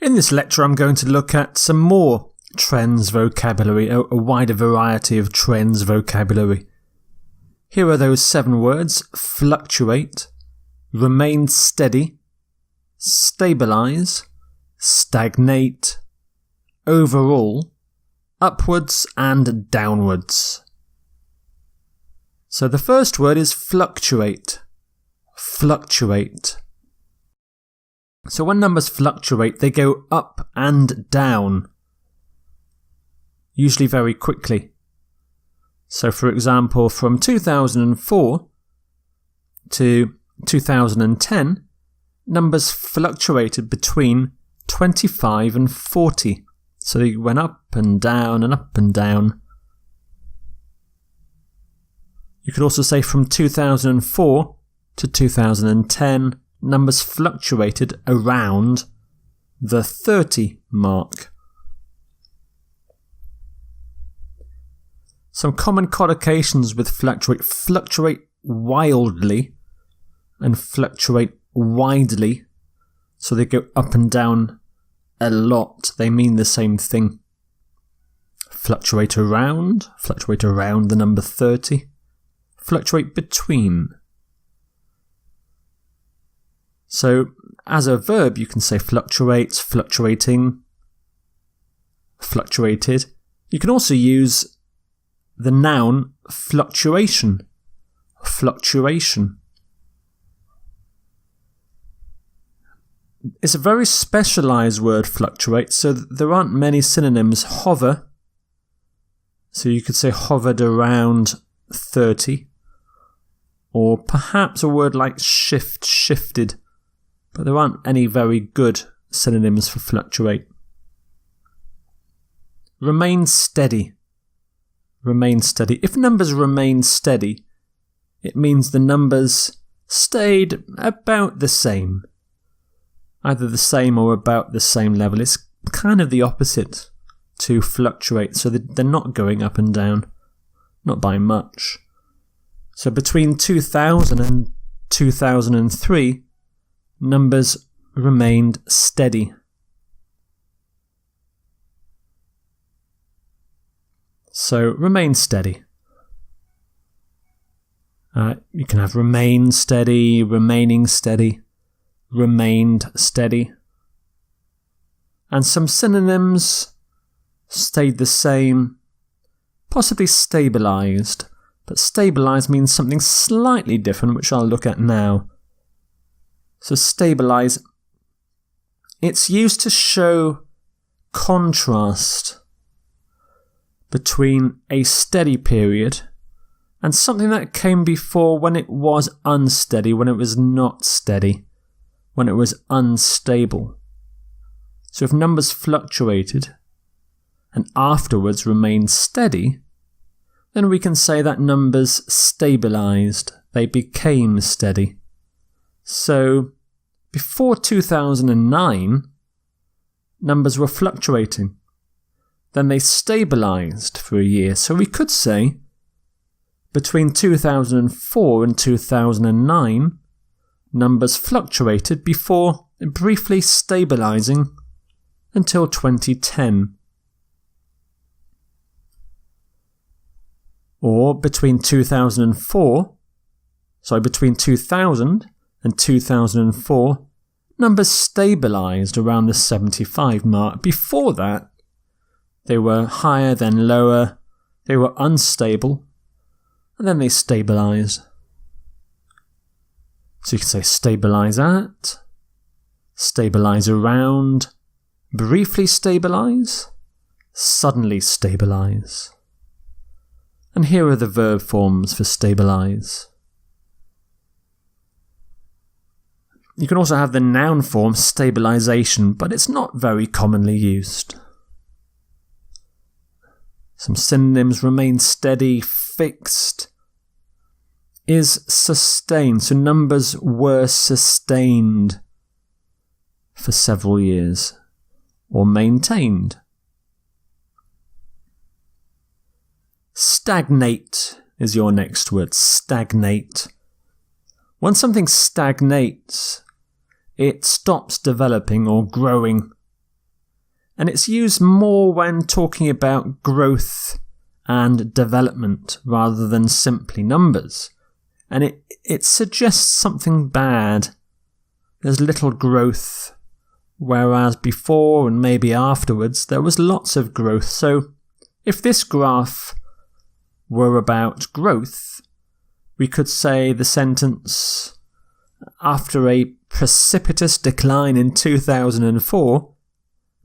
In this lecture I'm going to look at some more trends vocabulary, a wider variety of trends vocabulary. Here are those 7 words: fluctuate, remain steady, stabilise, stagnate, overall, upwards and downwards. So the first word is fluctuate. Fluctuate. So when numbers fluctuate, they go up and down, usually very quickly. So for example, from 2004 to 2010, numbers fluctuated between 25 and 40. So they went up and down and up and down. You could also say from 2004 to 2010, numbers fluctuated around the 30 mark. Some common collocations with fluctuate: fluctuate wildly and fluctuate widely. So they go up and down a lot. They mean the same thing. Fluctuate around the number 30. Fluctuate between. So as a verb you can say fluctuates, fluctuating, fluctuated. You can also use the noun fluctuation, fluctuation. It's a very specialised word, fluctuate, so there aren't many synonyms. Hover, so you could say hovered around 30, or perhaps a word like shift, shifted, but there aren't any very good synonyms for fluctuate. Remain steady. Remain steady. If numbers remain steady, it means the numbers stayed about the same. Either the same or about the same level. It's kind of the opposite to fluctuate, so they're not going up and down, not by much. So between 2000 and 2003, numbers remained steady. So remain steady. You can have remain steady, remaining steady, remained steady. And some synonyms: stayed the same, possibly stabilised. But stabilise means something slightly different, which I'll look at now. So stabilise, it's used to show contrast between a steady period and something that came before when it was unsteady, when it was not steady, when it was unstable. So if numbers fluctuated and afterwards remained steady, then we can say that numbers stabilised, they became steady. So before 2009, numbers were fluctuating. Then they stabilised for a year. So we could say between 2004 and 2009, numbers fluctuated before briefly stabilising until 2010. Or between 2000 and 2004, numbers stabilised around the 75 mark. Before that, they were higher, then lower, they were unstable, and then they stabilised. So you can say stabilise at, stabilise around, briefly stabilise, suddenly stabilise. And here are the verb forms for stabilise. You can also have the noun form stabilisation, but it's not very commonly used. Some synonyms: remain steady, fixed, is sustained. So numbers were sustained for several years, or maintained. Stagnate is your next word. Stagnate. When something stagnates, it stops developing or growing And it's used more when talking about growth and development rather than simply numbers. And it suggests something bad. There's little growth, whereas before and maybe afterwards there was lots of growth. So if this graph were about growth, we could say the sentence, after a precipitous decline in 2004,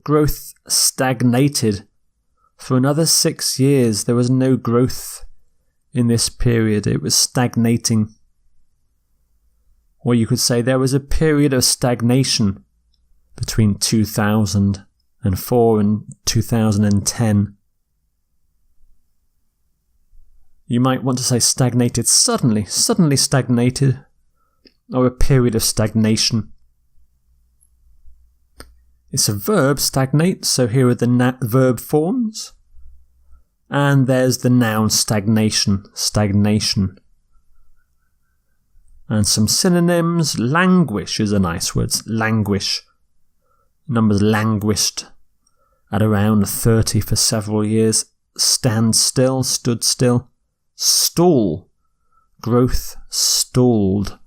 growth stagnated. For another 6 years, there was no growth in this period. It was stagnating. Or you could say there was a period of stagnation between 2004 and 2010. You might want to say stagnated suddenly stagnated, or a period of stagnation. It's a verb, stagnate, so here are the verb forms. And there's the noun stagnation. And some synonyms. Languish is a nice word. Languish. Numbers languished at around 30 for several years. Stand still, stood still. Stall. Growth stalled.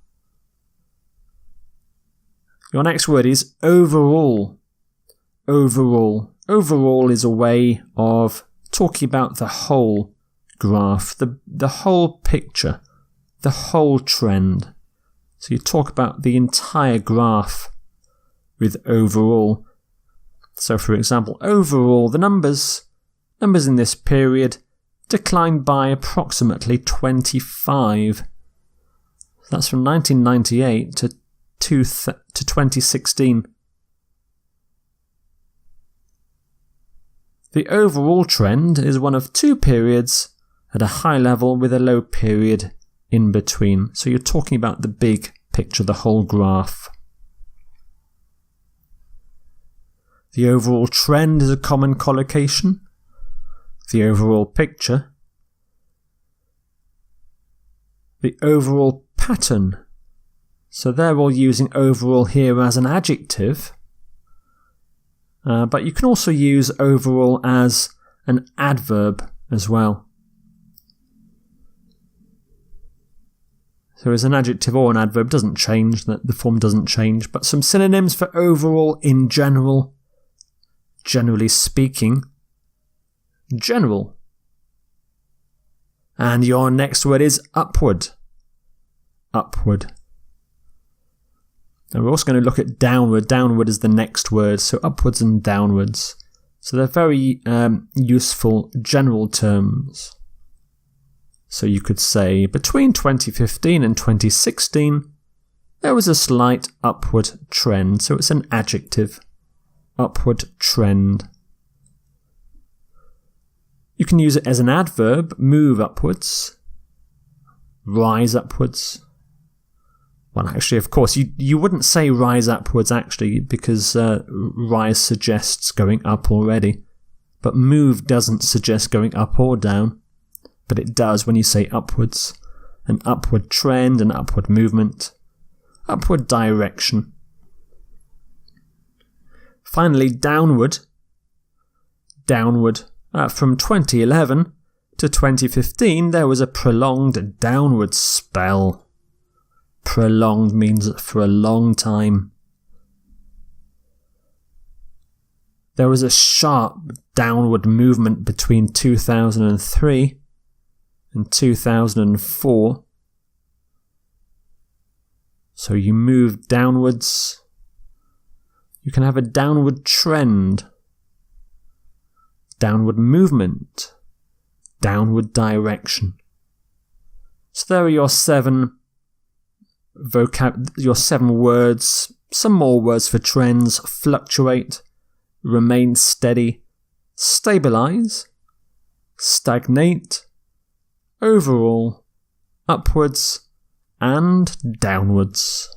Your next word is overall. Overall. Overall is a way of talking about the whole graph, the whole picture, the whole trend. So you talk about the entire graph with overall. So for example, overall, the numbers in this period declined by approximately 25. That's from 1998 to 2016. The overall trend is one of two periods at a high level with a low period in between. So you're talking about the big picture, the whole graph. The overall trend is a common collocation. The overall picture. The overall pattern. So they're all using overall here as an adjective. But you can also use overall as an adverb as well. So as an adjective or an adverb doesn't change, the form doesn't change. But some synonyms for overall in general. Generally speaking. General. And your next word is upward. Upward. And we're also going to look at downward. Downward is the next word, so upwards and downwards. So they're very useful general terms. So you could say, between 2015 and 2016, there was a slight upward trend. So it's an adjective. Upward trend. You can use it as an adverb, move upwards, rise upwards. Well, actually, of course, you wouldn't say rise upwards, actually, because rise suggests going up already. But move doesn't suggest going up or down. But it does when you say upwards. An upward trend, an upward movement, upward direction. Finally, downward. Downward. From 2011 to 2015, there was a prolonged downward spell. Prolonged means for a long time. There was a sharp downward movement between 2003 and 2004. So you move downwards. You can have a downward trend. Downward movement. Downward direction. So there are your seven words. Some more words for trends: fluctuate, remain steady, stabilize, stagnate, overall, upwards, and downwards.